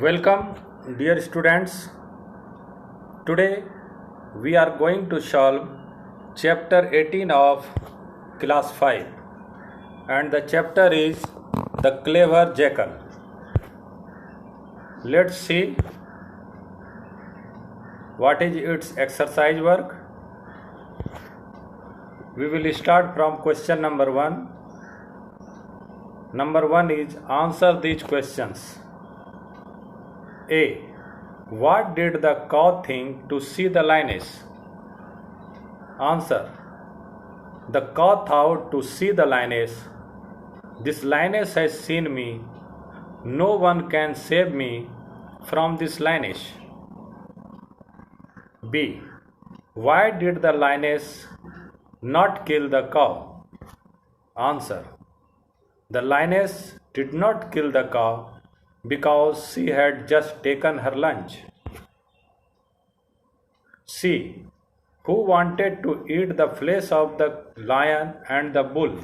Welcome, dear students. Today we are going to solve chapter 18 of class 5, and the chapter is The Clever Jackal. Let's see what is its exercise work. We will start from question number 1. Number 1 is answer these questions. A. What did the cow think to see the lioness? Answer. The cow thought to see the lioness. This lioness has seen me. No one can save me from this lioness. B. Why did the lioness not kill the cow? Answer. The lioness did not kill the cow because she had just taken her lunch. C. Who wanted to eat the flesh of the lion and the bull?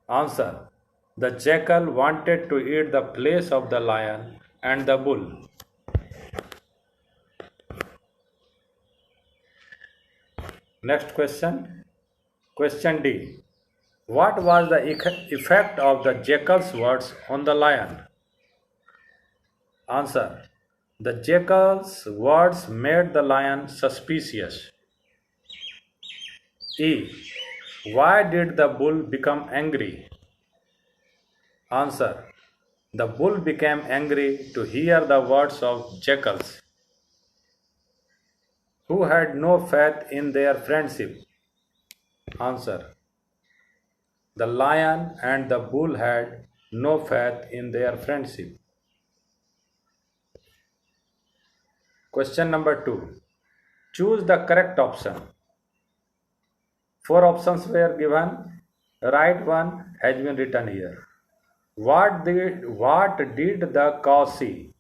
Answer. The jackal wanted to eat the flesh of the lion and the bull. Next question. Question D. What was the effect of the jackal's words on the lion? Answer. The jackal's words made the lion suspicious. E. Why did the bull become angry? Answer. The bull became angry to hear the words of jackals, who had no faith in their friendship. Answer. The lion and the bull had no faith in their friendship. Question number 2. Choose the correct option. 4 options were given. Right one has been written here. What did the cow see?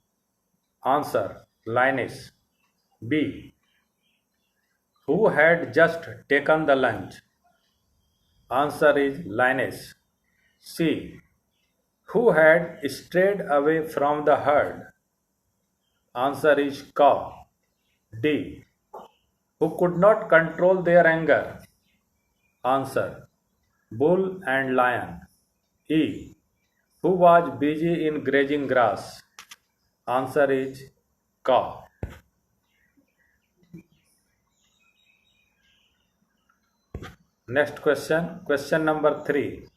Answer. Lioness. B. Who had just taken the lunch? Answer is lioness. C. Who had strayed away from the herd? Answer is cow. D. Who could not control their anger? Answer. Bull and lion. E. Who was busy in grazing grass? Answer is cow. Next question. Question number 3.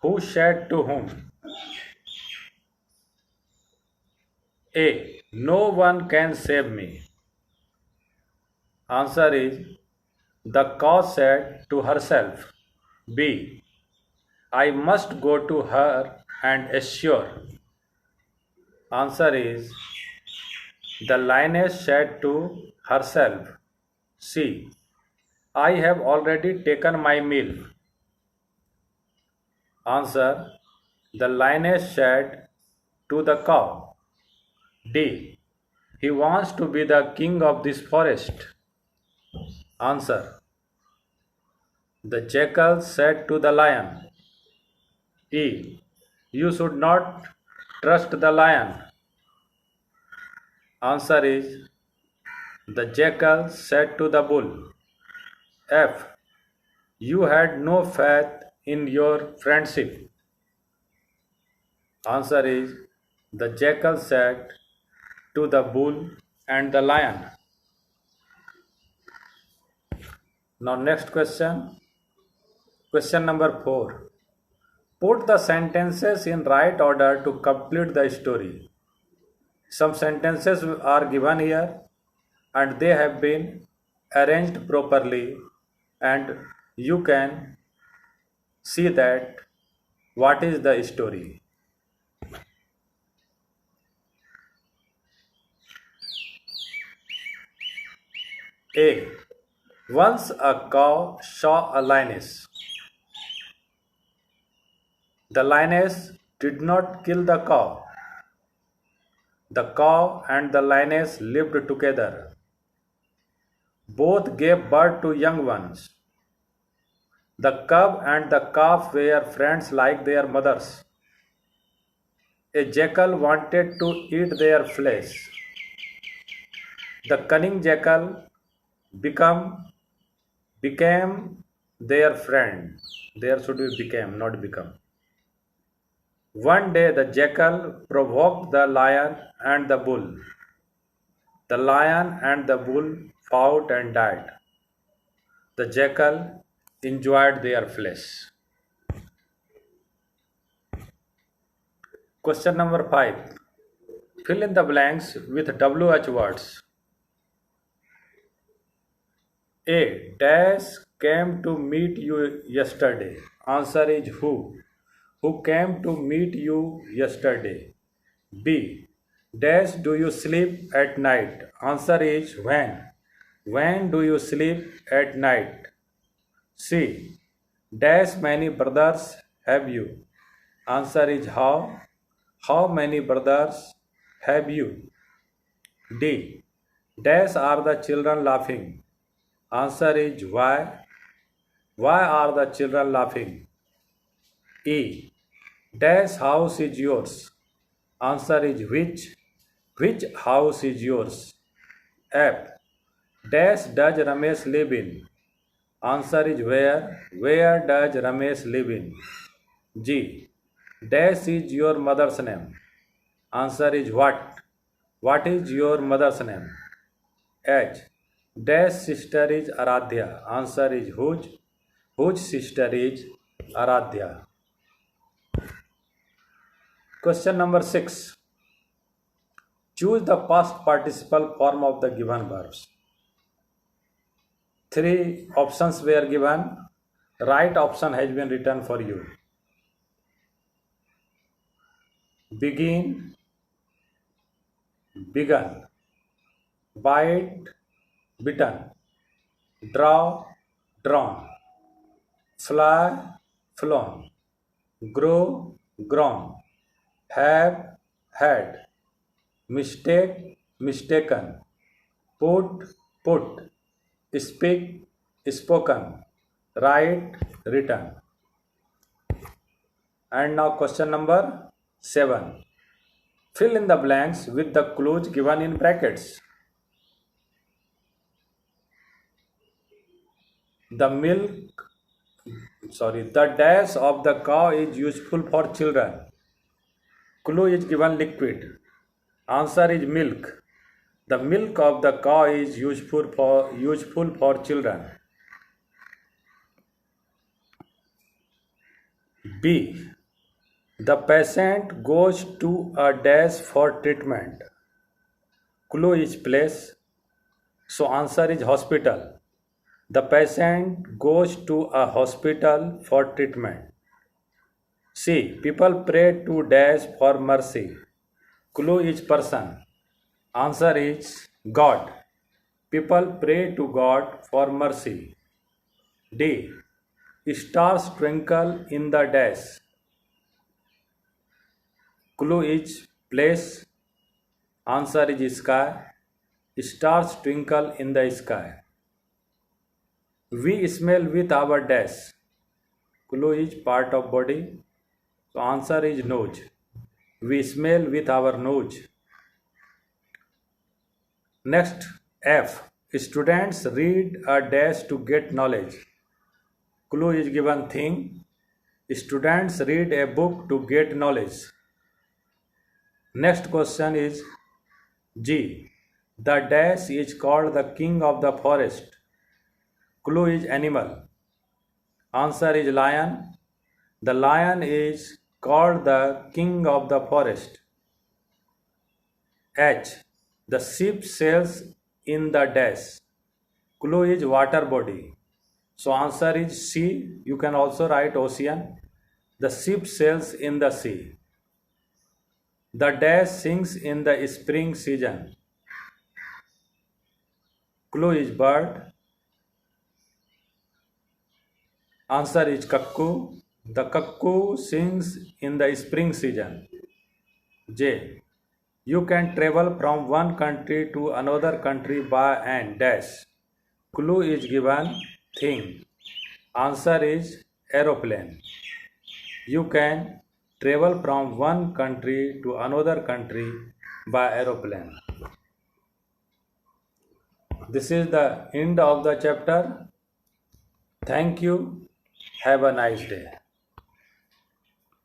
Who said to whom? A. No one can save me. Answer is the cow said to herself. B. I must go to her and assure. Answer is the lioness said to herself. C. I have already taken my meal. Answer. The lioness said to the cow. D. He wants to be the king of this forest. Answer. The jackal said to the lion. E. You should not trust the lion. Answer is the jackal said to the bull. F. You had no faith in your friendship. Answer is the jackal said to the bull and the lion. Now next question. Question number 4. Put the sentences in right order to complete the story. Some sentences are given here and they have been arranged properly, and you can see that what is the story. A. Once a cow saw a lioness. The lioness did not kill the cow. The cow and the lioness lived together. Both gave birth to young ones. The cub and the calf were friends like their mothers. A jackal wanted to eat their flesh. The cunning jackal became their friend. There should be became, not become. One day the jackal provoked the lion and the bull. The lion and the bull fought and died. The jackal enjoyed their flesh. Question number 5. Fill in the blanks with WH words. A. Dash came to meet you yesterday. Answer is who? Who came to meet you yesterday? B. Dash do you sleep at night? Answer is when. When do you sleep at night? C. Dash many brothers have you? Answer is how. How many brothers have you? D. Dash are the children laughing? Answer is why. Why are the children laughing? E. Dash house is yours? Answer is which. Which house is yours? F. Dash does Ramesh live in? Answer is where. Where does Ramesh live in? G. Dash is your mother's name? Answer is what. What is your mother's name? H. Dash sister is Aradhya? Answer is whose. Whose sister is Aradhya? Question number 6. Choose the past participle form of the given verbs. 3 options were given. Right option has been written for you. Begin, begun. Bite, bitten. Draw, drawn. Fly, flown. Grow, grown. Have, had. Mistake, mistaken. Put, put. Speak, spoken. Write, written. And now question number 7. Fill in the blanks with the clues given in brackets. The dash of the cow is useful for children. Clue is given liquid. Answer is milk. The milk of the cow is useful for children. B. The patient goes to a dash for treatment. Clue is place. So answer is hospital. The patient goes to a hospital for treatment. C. People pray to dash for mercy. Clue is person. Answer is God. People pray to God for mercy. D. Stars twinkle in the dash. Clue is place. Answer is sky. Stars twinkle in the sky. We smell with our dash. Clue is part of body. So answer is nose. We smell with our nose. Next, F. Students read a dash to get knowledge. Clue is given thing. Students read a book to get knowledge. Next question is G. The dash is called the king of the forest. Clue is animal. Answer is lion. The lion is called the king of the forest. H. The ship sails in the dash. Clue is water body. So answer is sea. You can also write ocean. The ship sails in the sea. The dash sings in the spring season. Clue is bird. Answer is cuckoo. The cuckoo sings in the spring season. J. You can travel from one country to another country by an dash. Clue is given thing. Answer is aeroplane. You can travel from one country to another country by aeroplane. This is the end of the chapter. Thank you. Have a nice day.